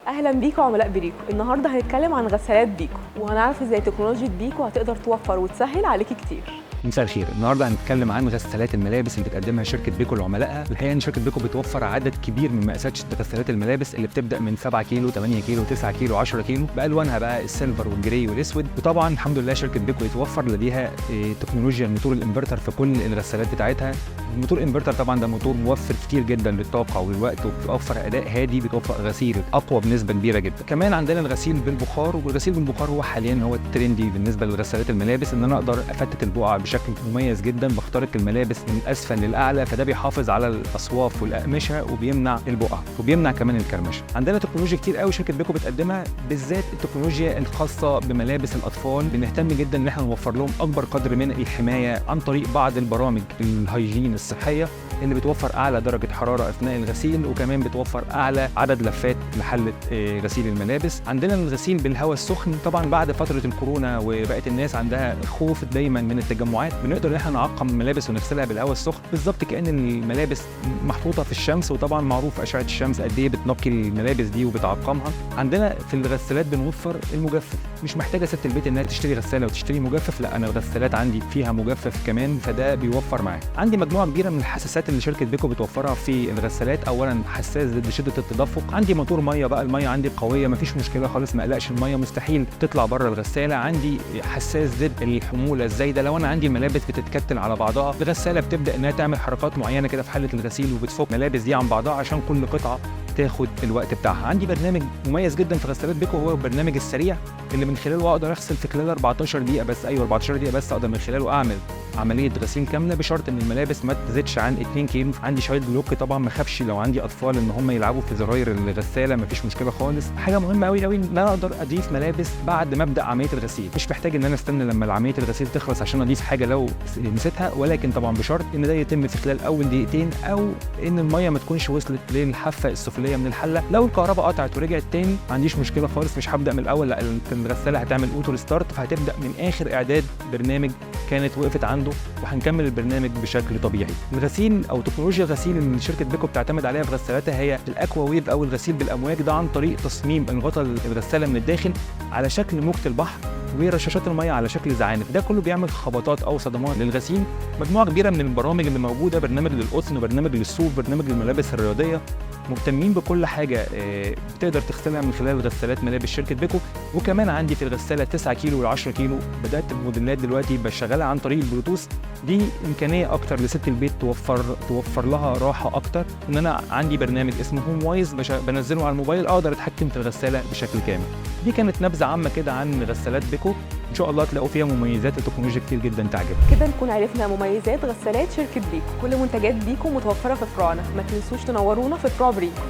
اهلا بيكم عملاء بريكو. النهارده هنتكلم عن غسالات بيكو وهنعرف ازاي تكنولوجيا بيكو هتقدر توفر وتسهل عليكي كتير. مساء الخير. النهارده هنتكلم عن غسالات الملابس اللي بتقدمها شركه بيكو لعملائها. الحقيقه ان شركه بيكو بتوفر عدد كبير من مقاسات غسالات الملابس اللي بتبدا من 7 كيلو 8 كيلو 9 كيلو 10 كيلو بالوانها بقى السيلفر والجراي والاسود. وطبعا الحمد لله شركه بيكو يتوفر لديها تكنولوجيا الموتور الانفرتر في كل الغسالات بتاعتها. الموتور الانفرتر طبعا ده موتور موفر كتير جدا للطاقه والوقت وبيوفر اداء هادي، بتوفر غسيل اقوى بنسبه كبيره جدا. كمان عندنا الغسيل بالبخار، والغسيل بالبخار هو حاليا هو الترندي بالنسبه لغسالات الملابس، ان انا اقدر افتت البقع بشكل مميز جدا، بخترق الملابس من الاسفل للاعلى، فده بيحافظ على الاصواف والاقمشه وبيمنع البقع وبيمنع كمان الكرمشه. عندنا تكنولوجيا كتير قوي شركه بيكو بتقدمها، بالذات التكنولوجيا الخاصه بملابس الاطفال. بنهتم جدا ان احنا نوفر لهم اكبر قدر من الحمايه عن طريق بعض البرامج الهيجين الصحيه اللي بتوفر اعلى درجه حراره اثناء الغسيل، وكمان بتوفر اعلى عدد لفات لحله غسيل الملابس. عندنا الغسيل بالهواء السخن، طبعا بعد فتره الكورونا وبقت الناس عندها خوف دايما من التجمعات، بنقدر ان احنا نعقم الملابس ونغسلها بالهواء السخن بالظبط كأن الملابس محطوطه في الشمس، وطبعا معروف اشعه الشمس قد ايه بتنقي الملابس دي وبتعقمها. عندنا في الغسالات بنوفر المجفف، مش محتاجه ست البيت انها تشتري غساله وتشتري مجفف، لا انا الغسالات عندي فيها مجفف كمان، فده بيوفر معايا. عندي مجموعه كبيره من الحساسات اللي شركه بيكو بتوفرها في الغسالات. اولا حساس ضد شده التدفق، عندي موتور ميه بقى، الميه عندي قويه مفيش مشكله خالص، ما اقلقش الميه مستحيل تطلع بره الغساله. عندي حساس ضد الحموله الزايده، لو انا عندي الملابس بتتكتل على بعضها الغساله بتبدا انها تعمل حركات معينه كده في حله الغسيل وبتفك الملابس دي عن بعضها عشان كل قطعه تاخد الوقت بتاعها. عندي برنامج مميز جدا في غسالات بيكو، هو البرنامج السريع اللي من خلاله اقدر اغسل في خلال 14 دقيقه بس. 14 دقيقه بس اقدر من خلاله اعمل عمليه غسيل كامله، بشرط ان الملابس ما تزيدش عن 2 كيلو. عندي شويه بلوك طبعا، ما اخافش لو عندي اطفال ان هم يلعبوا في زراير الغساله، مفيش مشكله خالص. حاجه مهمه قوي قوي ان انا اقدر اضيف ملابس بعد ما ابدا عمليه الغسيل، مش محتاج ان انا استنى لما عمليه الغسيل تخلص عشان اضيف حاجه لو نسيتها، ولكن طبعا بشرط ان ده يتم في خلال اول دقيقتين، او ان الميه ما تكونش وصلت للحافه السفليه من الحله. لو الكهرباء قطعت ورجعت تاني ما عنديش مشكله خالص، مش هبدا من الاول، لا الغساله هتعمل اوتو ريستارت، فهتبدا من اخر اعداد برنامج كانت وقفت عنده، وهنكمل البرنامج بشكل طبيعي. الغسيل او تكنولوجيا الغسيل اللي شركه بيكو بتعتمد عليها في غسالاتها هي الاكوا ويف او الغسيل بالامواج، ده عن طريق تصميم الغطاء الغساله من الداخل على شكل موجة البحر ورشاشات الميه على شكل زعانف، ده كله بيعمل خبطات او صدمات للغسيل. مجموعه كبيره من البرامج اللي موجوده، برنامج للقطن وبرنامج للصوف، برنامج للملابس الرياضيه، مهتمين بكل حاجه بتقدر تغسلها من خلال غسالات ملابس شركه بيكو. وكمان عندي في الغساله 9 كيلو و10 كيلو بدات الموديلات دلوقتي بشغلها عن طريق البلوتوث، دي امكانيه اكتر لست البيت توفر لها راحه اكتر. ان انا عندي برنامج اسمه هوم وايز بنزله على الموبايل، اقدر اتحكم في الغساله بشكل كامل. دي كانت نبذه عامه كده عن غسالات بيكو، ان شاء الله تلاقوا فيها مميزات وتكنولوجيا كتير جدا تعجبك. كده نكون عرفنا مميزات غسالات شركه بيكو. كل منتجات بيكو متوفره في فروعنا، ما تنسوش تنورونا في فروع بريكو.